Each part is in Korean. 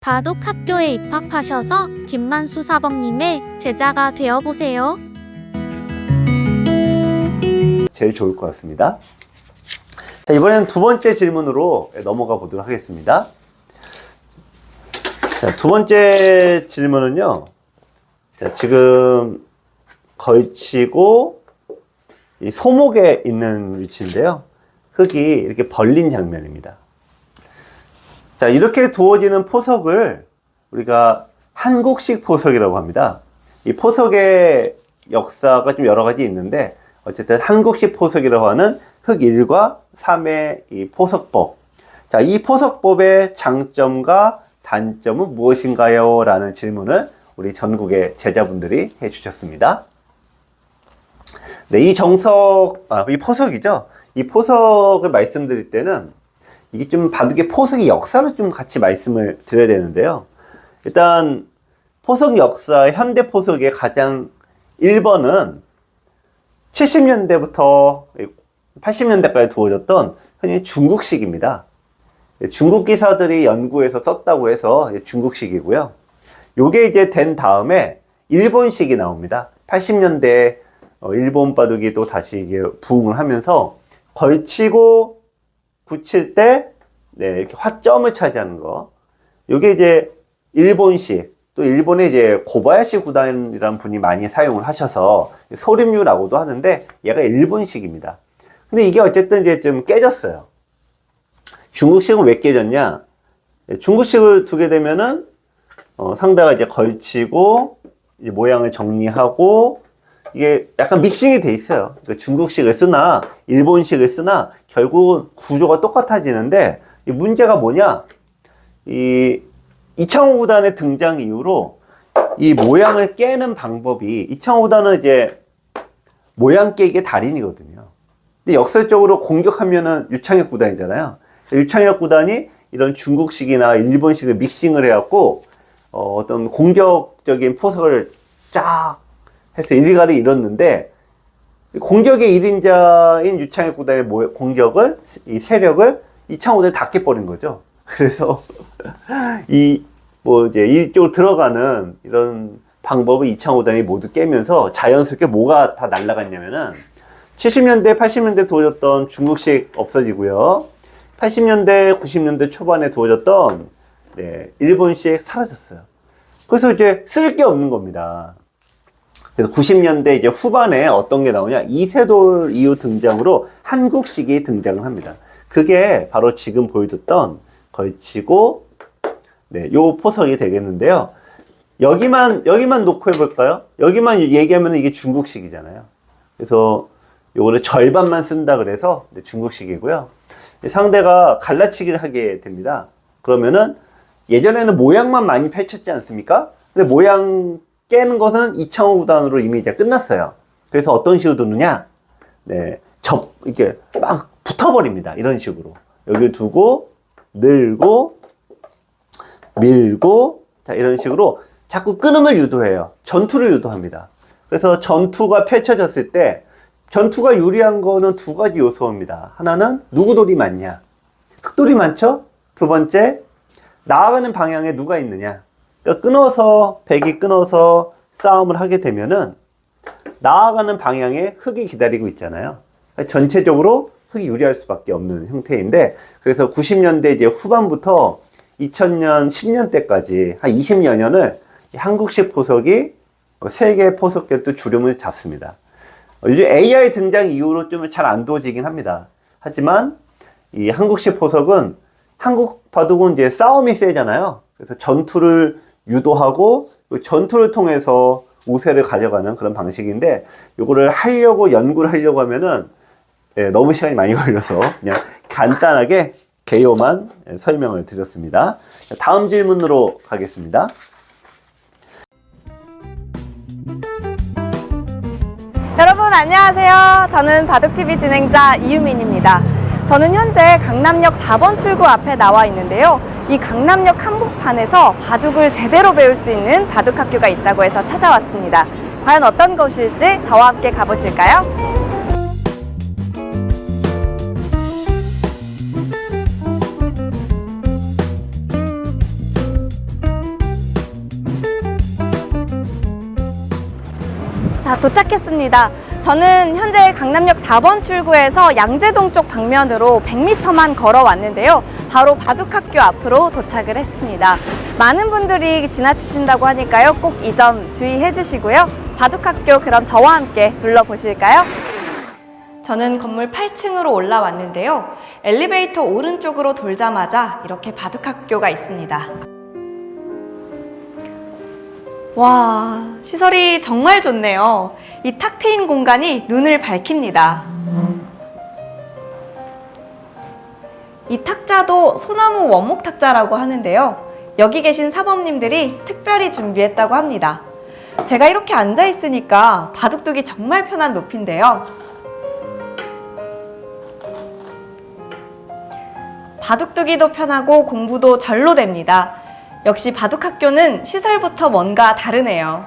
바둑학교에 입학하셔서 김만수 사범님의 제자가 되어보세요. 제일 좋을 것 같습니다. 자, 이번에는 두 번째 질문으로 넘어가 보도록 하겠습니다. 자, 두 번째 질문은요. 자, 지금 걸치고 이 소목에 있는 위치인데요. 흙이 이렇게 벌린 장면입니다. 자, 이렇게 두어지는 포석을 우리가 한국식 포석이라고 합니다. 이 포석의 역사가 좀 여러 가지 있는데 어쨌든 한국식 포석이라고 하는 흙 1과 3의 이 포석법. 자, 이 포석법의 장점과 단점은 무엇인가요? 라는 질문을 우리 전국의 제자분들이 해주셨습니다. 네, 이 포석이죠. 이 포석을 말씀드릴 때는 이게 좀 바둑의 포석의 역사를 좀 같이 말씀을 드려야 되는데요. 일단 포석 역사, 현대 포석의 가장 1번은 70년대부터 80년대까지 두어졌던 흔히 중국식입니다. 중국 기사들이 연구해서 썼다고 해서 중국식이고요. 요게 이제 된 다음에 일본식이 나옵니다. 80년대에 일본 바둑이 또 다시 이게 부흥을 하면서 걸치고 붙일 때 이렇게 화점을 차지하는 거. 요게 이제 일본식, 또 일본의 이제 고바야시 구단이라는 분이 많이 사용을 하셔서 소림류라고도 하는데 얘가 일본식입니다. 근데 이게 어쨌든 이제 좀 깨졌어요. 중국식은 왜 깨졌냐? 중국식을 두게 되면은 상대가 이제 걸치고 이제 모양을 정리하고 이게 약간 믹싱이 돼 있어요. 그러니까 중국식을 쓰나 일본식을 쓰나 결국은 구조가 똑같아지는데 이 문제가 뭐냐? 이 이창호 구단의 등장 이후로 이 모양을 깨는 방법이 이창호 구단은 이제 모양 깨기의 달인이거든요. 근데 역설적으로 공격하면은 유창혁 구단이잖아요. 유창혁 구단이 이런 중국식이나 일본식을 믹싱을 해갖고 어떤 공격적인 포석을 쫙 해서 일가를 잃었는데 공격의 1인자인 유창혁 구단의 공격을 이 세력을 이창호 구단이 다 깨버린 거죠. 그래서 이제 이쪽으로 들어가는 이런 방법을 이창호 구단이 모두 깨면서 자연스럽게 뭐가 다 날아갔냐면은 70년대, 80년대 두어졌던 중국식 없어지고요. 80년대, 90년대 초반에 두어졌던 일본식 사라졌어요. 그래서 이제 쓸 게 없는 겁니다. 그래서 90년대 이제 후반에 어떤 게 나오냐? 이세돌 이후 등장으로 한국식이 등장을 합니다. 그게 바로 지금 보여줬던 걸치고 요 포석이 되겠는데요. 여기만 놓고 해볼까요? 여기만 얘기하면 이게 중국식이잖아요. 그래서 요거를 절반만 쓴다 그래서 중국식이고요. 상대가 갈라치기를 하게 됩니다. 그러면은 예전에는 모양만 많이 펼쳤지 않습니까? 근데 모양 깨는 것은 이창호 구단으로 이미 이제 끝났어요. 그래서 어떤 식으로 두느냐? 이렇게 막 붙어버립니다. 이런 식으로. 여기 두고, 늘고, 밀고, 자, 이런 식으로 자꾸 끊음을 유도해요. 전투를 유도합니다. 그래서 전투가 펼쳐졌을 때, 전투가 유리한 거는 두 가지 요소입니다. 하나는 누구 돌이 많냐? 흑돌이 많죠? 두 번째, 나아가는 방향에 누가 있느냐? 그러니까 백이 끊어서 싸움을 하게 되면은 나아가는 방향에 흑이 기다리고 있잖아요. 그러니까 전체적으로 흑이 유리할 수밖에 없는 형태인데, 그래서 90년대 이제 후반부터 2000년, 10년대까지 한 20여 년을 한국식 포석이 세계 포석계를 또 주름을 잡습니다. 요즘 AI 등장 이후로 좀 잘 안 두어지긴 합니다. 하지만 이 한국식 포석은 한국 바둑은 이제 싸움이 세잖아요. 그래서 전투를 유도하고 전투를 통해서 우세를 가져가는 그런 방식인데 요거를 연구를 하려고 하면은 너무 시간이 많이 걸려서 그냥 간단하게 개요만 설명을 드렸습니다. 다음 질문으로 가겠습니다. 여러분 안녕하세요. 저는 바둑TV 진행자 이유민입니다. 저는 현재 강남역 4번 출구 앞에 나와 있는데요. 이 강남역 한복판에서 바둑을 제대로 배울 수 있는 바둑학교가 있다고 해서 찾아왔습니다. 과연 어떤 곳일지 저와 함께 가보실까요? 자, 도착했습니다. 저는 현재 강남역 4번 출구에서 양재동 쪽 방면으로 100m만 걸어왔는데요. 바로 바둑학교 앞으로 도착을 했습니다. 많은 분들이 지나치신다고 하니까요. 꼭 이 점 주의해 주시고요. 바둑학교 그럼 저와 함께 둘러보실까요? 저는 건물 8층으로 올라왔는데요. 엘리베이터 오른쪽으로 돌자마자 이렇게 바둑학교가 있습니다. 와, 시설이 정말 좋네요. 이 탁 트인 공간이 눈을 밝힙니다. 이 탁자도 소나무 원목 탁자라고 하는데요. 여기 계신 사범님들이 특별히 준비했다고 합니다. 제가 이렇게 앉아 있으니까 바둑 두기 정말 편한 높이인데요. 바둑 두기도 편하고 공부도 절로 됩니다. 역시 바둑학교는 시설부터 뭔가 다르네요.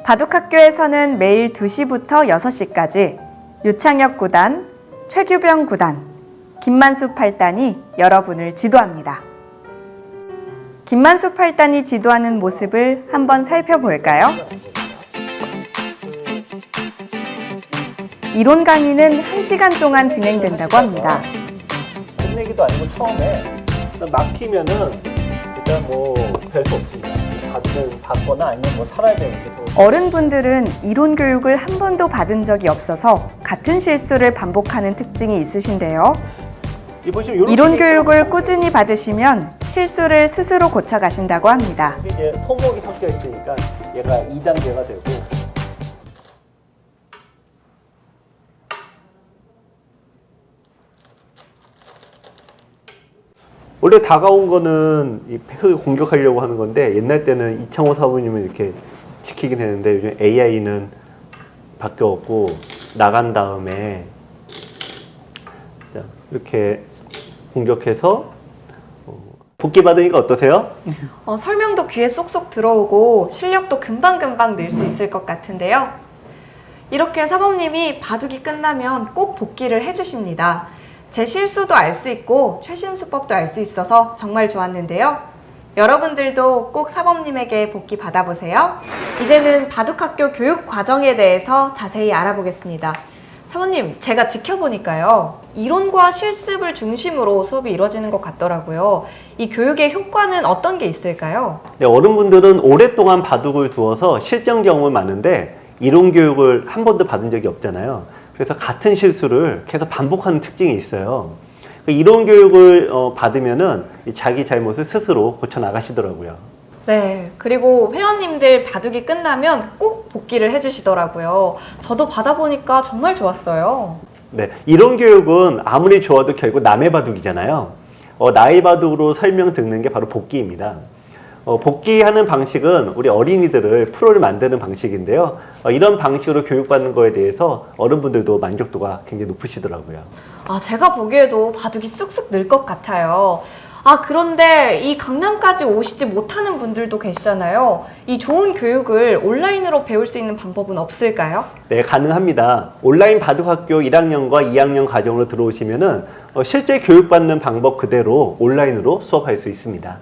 바둑학교에서는 매일 2시부터 6시까지 유창혁 구단, 최규병 구단, 김만수 8단이 여러분을 지도합니다. 김만수 8단이 지도하는 모습을 한번 살펴볼까요? 이론 강의는 1시간 동안 진행된다고 합니다. 끝내기도 아니고 처음에 막히면은 일단 뭐 별 수 없습니다. 받거나 아니면 뭐 살아야 되는데. 어른분들은 이론 교육을 한 번도 받은 적이 없어서 같은 실수를 반복하는 특징이 있으신데요. 이론 교육을 꾸준히 받으시면 실수를 스스로 고쳐가신다고 합니다. 이제 손목이 섞여 있으니까 얘가 2단계가 되고. 원래 다가온 거는 이 팩을 공격하려고 하는 건데 옛날 때는 이창호 사부님을 이렇게 지키긴 했는데 요즘 AI는 바뀌었고 나간 다음에 자, 이렇게 공격해서 복귀 받으니까 어떠세요? 설명도 귀에 쏙쏙 들어오고 실력도 금방금방 늘 수 있을 것 같은데요. 이렇게 사범님이 바둑이 끝나면 꼭 복귀를 해주십니다. 제 실수도 알 수 있고 최신 수법도 알 수 있어서 정말 좋았는데요. 여러분들도 꼭 사범님에게 복귀 받아보세요. 이제는 바둑학교 교육 과정에 대해서 자세히 알아보겠습니다. 사모님, 제가 지켜보니까요. 이론과 실습을 중심으로 수업이 이루어지는 것 같더라고요. 이 교육의 효과는 어떤 게 있을까요? 네, 어른분들은 오랫동안 바둑을 두어서 실전 경험은 많은데 이론 교육을 한 번도 받은 적이 없잖아요. 그래서 같은 실수를 계속 반복하는 특징이 있어요. 이론 교육을 받으면은 자기 잘못을 스스로 고쳐 나가시더라고요. 네, 그리고 회원님들 바둑이 끝나면 꼭 복귀를 해주시더라고요. 저도 받아보니까 정말 좋았어요. 네, 이론 교육은 아무리 좋아도 결국 남의 바둑이잖아요. 나의 바둑으로 설명 듣는 게 바로 복귀입니다. 복귀하는 방식은 우리 어린이들을 프로를 만드는 방식인데요. 이런 방식으로 교육받는 거에 대해서 어른분들도 만족도가 굉장히 높으시더라고요. 제가 보기에도 바둑이 쑥쑥 늘 것 같아요. 그런데 이 강남까지 오시지 못하는 분들도 계시잖아요. 이 좋은 교육을 온라인으로 배울 수 있는 방법은 없을까요? 네, 가능합니다. 온라인 바둑학교 1학년과 2학년 과정으로 들어오시면은 실제 교육받는 방법 그대로 온라인으로 수업할 수 있습니다.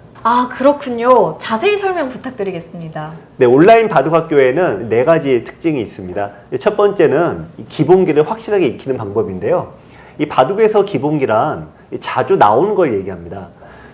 그렇군요. 자세히 설명 부탁드리겠습니다. 네, 온라인 바둑학교에는 4가지 특징이 있습니다. 첫 번째는 기본기를 확실하게 익히는 방법인데요. 이 바둑에서 기본기란 자주 나오는 걸 얘기합니다.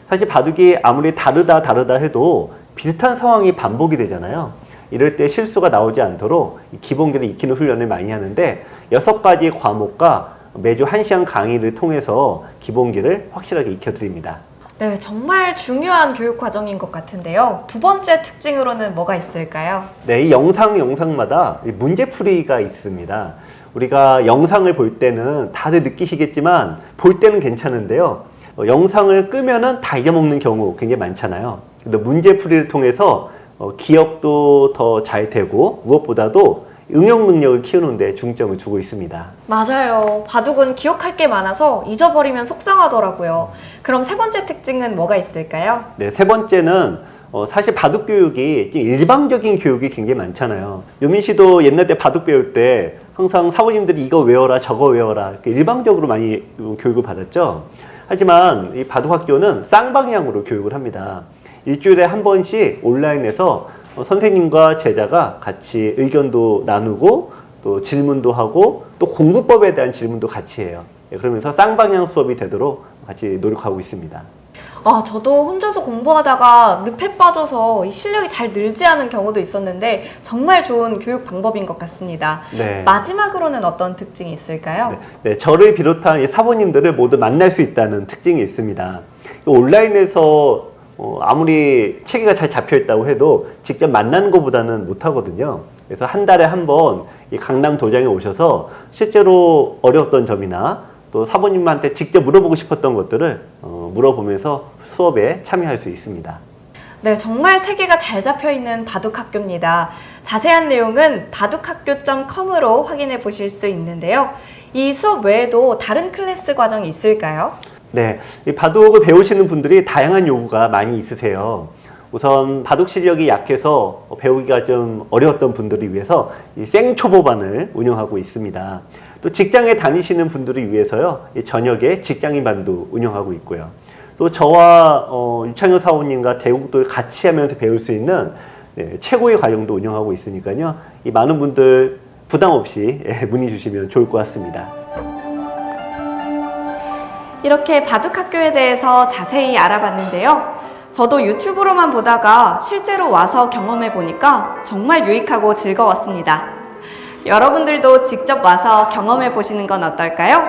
사실 바둑이 아무리 다르다 해도 비슷한 상황이 반복이 되잖아요. 이럴 때 실수가 나오지 않도록 기본기를 익히는 훈련을 많이 하는데 6가지 과목과 매주 1시간 강의를 통해서 기본기를 확실하게 익혀드립니다. 네, 정말 중요한 교육 과정인 것 같은데요. 두 번째 특징으로는 뭐가 있을까요? 네, 이 영상마다 문제풀이가 있습니다. 우리가 영상을 볼 때는 다들 느끼시겠지만 볼 때는 괜찮은데요. 영상을 끄면은 다 잊어먹는 경우 굉장히 많잖아요. 근데 문제풀이를 통해서 기억도 더 잘 되고 무엇보다도 응용 능력을 키우는 데 중점을 두고 있습니다. 맞아요. 바둑은 기억할 게 많아서 잊어버리면 속상하더라고요. 그럼 세 번째 특징은 뭐가 있을까요? 네, 세 번째는 사실 바둑 교육이 좀 일방적인 교육이 굉장히 많잖아요. 유민 씨도 옛날 때 바둑 배울 때 항상 사부님들이 이거 외워라 저거 외워라 이렇게 일방적으로 많이 교육을 받았죠. 하지만 이 바둑학교는 쌍방향으로 교육을 합니다. 일주일에 한 번씩 온라인에서 선생님과 제자가 같이 의견도 나누고 또 질문도 하고 또 공부법에 대한 질문도 같이 해요. 그러면서 쌍방향 수업이 되도록 같이 노력하고 있습니다. 저도 혼자서 공부하다가 늪에 빠져서 이 실력이 잘 늘지 않은 경우도 있었는데 정말 좋은 교육 방법인 것 같습니다. 네. 마지막으로는 어떤 특징이 있을까요? 네, 저를 비롯한 이 사모님들을 모두 만날 수 있다는 특징이 있습니다. 온라인에서 아무리 체계가 잘 잡혀 있다고 해도 직접 만나는 것보다는 못하거든요. 그래서 한 달에 한 번 이 강남 도장에 오셔서 실제로 어려웠던 점이나 또 사모님한테 직접 물어보고 싶었던 것들을 물어보면서 수업에 참여할 수 있습니다. 네, 정말 체계가 잘 잡혀 있는 바둑학교입니다. 자세한 내용은 바둑학교.com으로 확인해 보실 수 있는데요. 이 수업 외에도 다른 클래스 과정이 있을까요? 네, 이 바둑을 배우시는 분들이 다양한 요구가 많이 있으세요. 우선 바둑 실력이 약해서 배우기가 좀 어려웠던 분들을 위해서 이 생초보반을 운영하고 있습니다. 또 직장에 다니시는 분들을 위해서요, 이 저녁에 직장인반도 운영하고 있고요. 또 저와 유창현 사원님과 대국도 같이 하면서 배울 수 있는 최고의 과정도 운영하고 있으니까요. 이 많은 분들 부담 없이 문의 주시면 좋을 것 같습니다. 이렇게 바둑학교에 대해서 자세히 알아봤는데요. 저도 유튜브로만 보다가 실제로 와서 경험해 보니까 정말 유익하고 즐거웠습니다. 여러분들도 직접 와서 경험해 보시는 건 어떨까요?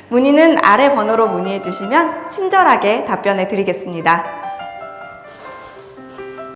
문의는 아래 번호로 문의해 주시면 친절하게 답변해 드리겠습니다.